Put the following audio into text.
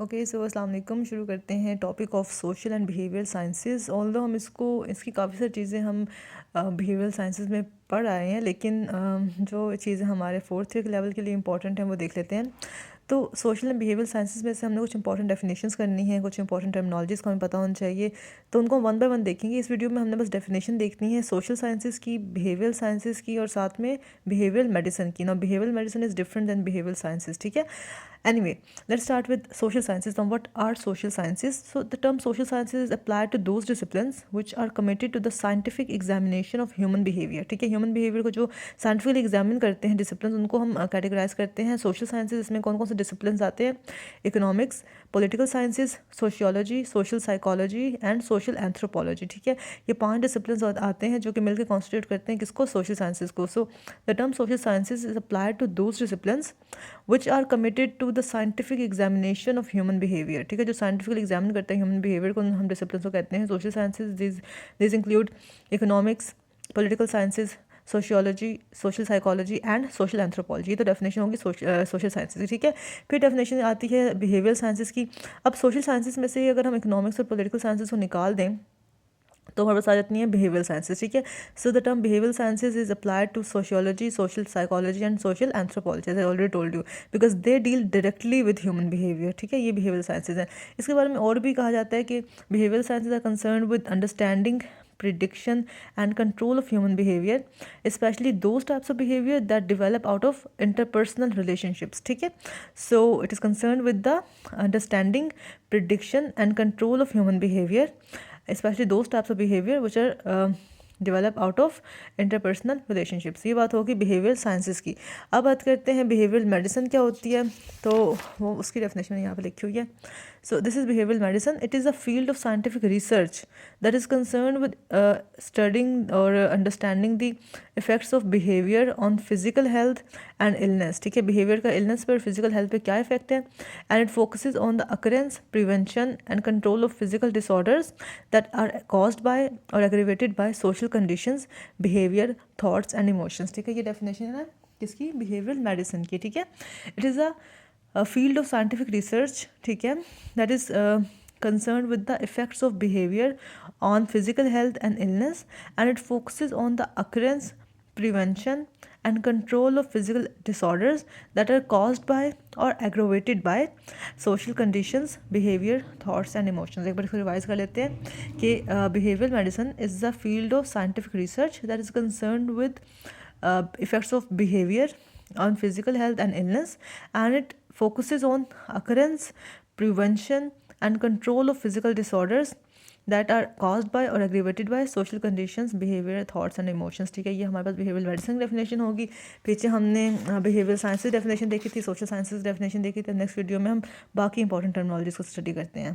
Okay so अस्सलाम वालेकुम। शुरू करते हैं topic of social and behaviour sciences. Although हम इसकी काफ़ी सारी चीज़ें हम बिहेवियर साइंसेस में पढ़ आए हैं, लेकिन जो चीज़ें हमारे फोर्थ ईयर के लेवल के लिए इंपॉर्टेंट हैं वो देख लेते हैं। तो सोशल एंड बिहेवियर साइंसेस में से हमने कुछ इंपॉर्टेंट डेफिनेशंस करनी है, कुछ इंपॉर्टेंट टर्मिनोलॉजीज़ को हमें पता होना चाहिए, तो उनको वन बाय वन देखेंगे। इस वीडियो में हमने बस डेफिनेशन देखनी है सोशल साइंसेस की, बिहेवियर साइंसेस की और साथ में बिहेवियर मेडिसिन की। ना behaviour medicine is different than behaviour sciences, ठीक है। Anyway, let's start with social sciences. Now, what are social sciences? So, the term social sciences is applied to those disciplines which are committed to the scientific examination of human behavior. ठीक है, human behaviour को जो scientifically examine करते हैं discipline, उनको हम categorise करते हैं सोशल साइंसेज। इसमें कौन कौन से डिसिप्लिन आते हैं? Economics, political sciences, sociology, social psychology and social anthropology. ठीक है, ये 5 डिसिप्लिन आते हैं जो कि मिलकर कॉन्स्टिट्यूट करते हैं किसको? सोशल साइंसेज को। So the term social sciences is applied to those disciplines which are committed to the scientific examination of human behaviour. ठीक है, जो साइंटिफिकली एग्जामिन करते हैं ह्यूमन बिहेवियर को हम डिसिप्लिन को कहते हैं social sciences. This include economics, political sciences, sociology, social psychology and social anthropology. तो डेफिनेशन होगी सोशल साइंसेज की। ठीक है, फिर डेफिनेशन आती है बिहेवियर साइंसेज की। अब सोशल साइंसेज में से अगर हम इकोनॉमिक्स और पॉलिटिकल साइंसेज को निकाल दें तो हमारे पास आ जाती हैं बिहेवियर साइंसेज। ठीक है, so the term behaviour sciences is applied to sociology, social psychology and social anthropology, I already told you, because they deal directly with human behaviour. ठीक है, ये बिहेवियर साइंसेज हैं। इसके बारे में और भी कहा जाता है कि behaviour sciences are concern with understanding, prediction and control of human behavior, especially those types of behavior that develop out of interpersonal relationships. ठीक है, so it is concerned with the understanding, prediction and control of human behavior, especially those types of behavior which are develop out of interpersonal relationships. ये बात होगी behaviour sciences की। अब बात करते हैं बिहेवियर मेडिसिन क्या होती है, तो वो उसकी डेफिनेशन यहाँ पे लिखी हुई है। So this is behaviour medicine. It is a field of scientific research that is concern with studying और understanding the effects of behaviour on physical health and illness. ठीक है, बिहेवियर का इलनेस पर, फिजिकल हेल्थ पे क्या effect है, and it focuses on the occurrence, prevention and control of physical disorders that are caused by और aggravated by social conditions, behaviour, thoughts and emotions. ठीक है, ये डेफिनेशन है किसकी? बिहेवियर मेडिसिन की। ठीक है, it is a field of scientific research, ठीक है, that is concerned with the effects of behavior on physical health and illness, and it focuses on the occurrence, prevention and control of physical disorders that are caused by or aggravated by social conditions, behavior, thoughts and emotions। एक बार इसको revise कर लेते हैं कि behavioral medicine is the field of scientific research that is concerned with effects of behavior on physical health and illness, and it focuses on occurrence, prevention and control of physical disorders that are caused by or aggravated by social conditions, behavior, thoughts and emotions। ठीक है, ये हमारे पास behaviour medicine definition होगी। पीछे हमने behaviour sciences definition देखी थी, social sciences definition देखी थी। नेक्स्ट वीडियो में हम बाकी इंपॉर्टेंट टर्मिनोलॉजीज को स्टडी करते हैं।